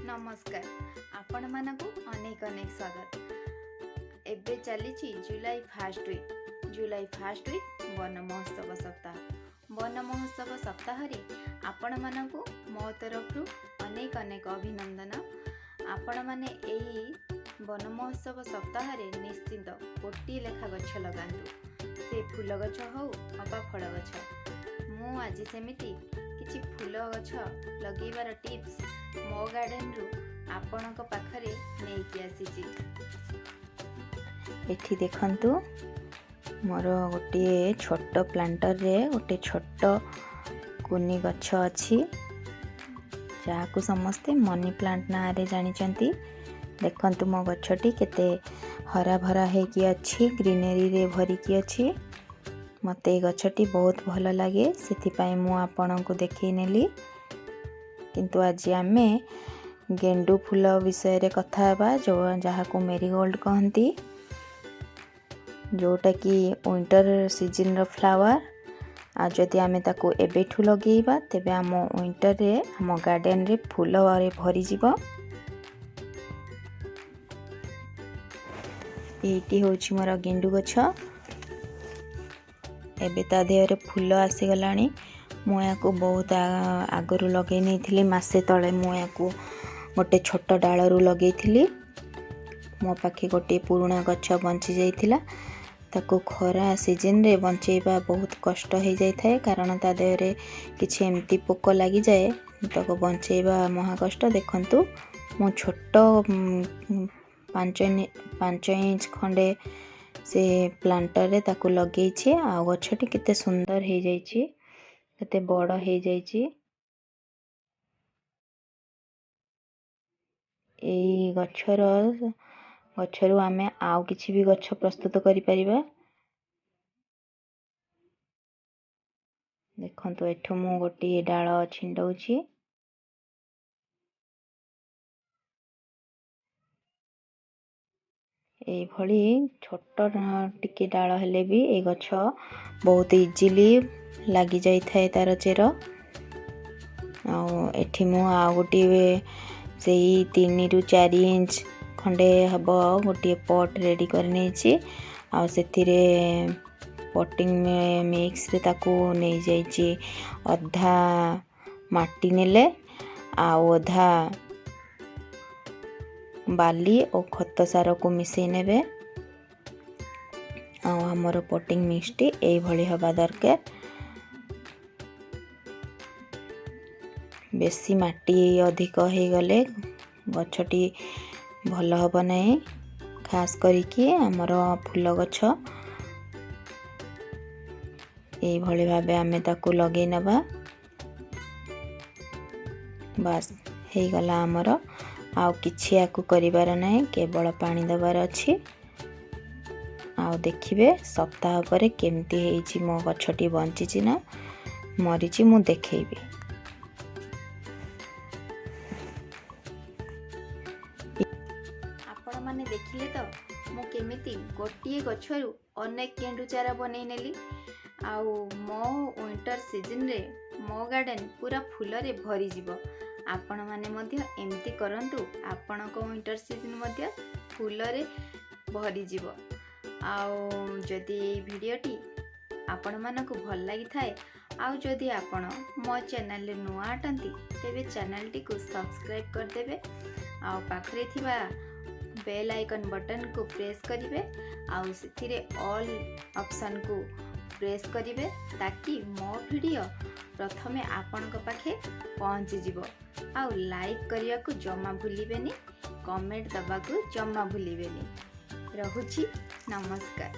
नमस्कार आपण मानकु अनेक अनेक स्वागत। एबे चली जुलाई फास्ट वीक वन महोत्सव सप्ताह। वन महोत्सव सप्ताह रे आपण मानकु मो तरफ अनेक अनेक अभिनंदन। आपण माने एही वन महोत्सव सप्ताह रे निश्चित कोटी लेखा गछ लगांतु, से फूल गछ हो अबा फल गछ। मु आज सेमिति किछि फूल गछ लगेबार टिप्स मो गार्डन रु आपणक पाखरे नेकी आसीछि। एठी देखंतु मोर गोटे छोट प्लांटर रे गोटे छोट कुनी गछ अछि, जाहाकू समस्ते मनी प्लांट ना रे जानिचंती। देखंतु मो गछटी केते हरा भरा हे कि अछि, ग्रीनरी रे भरी कि अछि। मते गछटी बहुत भल लागे, सेति पई मु आपणको देखै नेली। किंतु आज आमे गेंडू फूल विषय रे कथा हेबा, जो जहाकू मेरीगोल्ड कहंती, जोटा कि विंटर सीजन रो फ्लावर। आ जदि आमे ताको एबेठू लगेइबा तेबे आम विंटर रे आम गार्डन रे फूल रे भरी जिवो। एटी होछि मोर गेंडू गछ। एबे ता देहरे फूल आसी गलानी। मु याकू बहुत आगरू लगे नहीं थिली, मासे तले मु याकू गोटे छोट डाल रु लगे थिली। मो पाखे गोटे पुराना गछ बंची जाइथिला, ताको खरा सीजन रे बंचेबा बहुत कष्ट हो जाय थाए, कारण ता देहरे किछि एमती पोक लागि जाए, ताको बंचेबा महा कष्ट। देखंतु मो छोट 5 इंच खंडे से प्लांटर रे ताको लगेइ छी। आ गछटी केते सुंदर हो जाय छी, केते बड़ हो जाय छी। एई गछरु आमे आउ किछि भी गछ प्रस्तुत करि परिबा। देखंतु एठो मु गोटे डाल छिंडौछि। एई भली छोट टिके डाल हेले भी ए गछ बहुत इजीली लागि जाय थाए तार चेर। आ एठी मु आ गोटे सेई 3 रु 4 इंच खंडे हबो गोटे पॉट रेडी कर नेछि। आ सेथिरे पॉटिंग में मिक्स रे ताको नै जायछि। अधा माटी नेले आ अधा बाली और खत सार को मिसई नेबे। आ हमर पॉटिंग मिक्सटी एई भली हबा दरकार। बेसी माटी अधिक हो गले गछटी भल हब नहीं, खास करिकी हमर फूल गछ। एई भली भाबे आमे ताको लगेई नबा। बस हे गला हमर, आउ किछि आकु करिवार नहीं, केवल पानी दबार अछि। आउ देखिबे सप्ताह परे केमती हेछि मो गछटी बंचिछि ना मरिछि, मु देखैबे। आपण माने देखिले तो मु केमिति गोटिए गछरु अनेक गेंडू चारा बनै नेली। आउ मो विंटर सीजन रे मो गार्डन पूरा फूल रे भरी जिवो। आपण माने मध्य एमती करंतु, आपण को विंटर सीजन मध्य फूल रे भरी जिवो। आउ जदि ए वीडियोटी आपण मानकु भल लागि थाए, आउ जदि आपण मो चैनल रे नुआ आटंती, तेबे चैनल टी को सब्सक्राइब कर देबे। आउ पाखरे थिबा बेल आइकन बटन को प्रेस करिवे। आउ सेथिरे ऑल ऑप्शन को प्रेस करिवे, ताकि मो वीडियो प्रथमे आपण को पाखे पहुंची जिवो। आउ लाइक करिया को जमा भूलिबेनी, कमेंट दबा को जमा भूलिबेनी। रहुछि नमस्कार।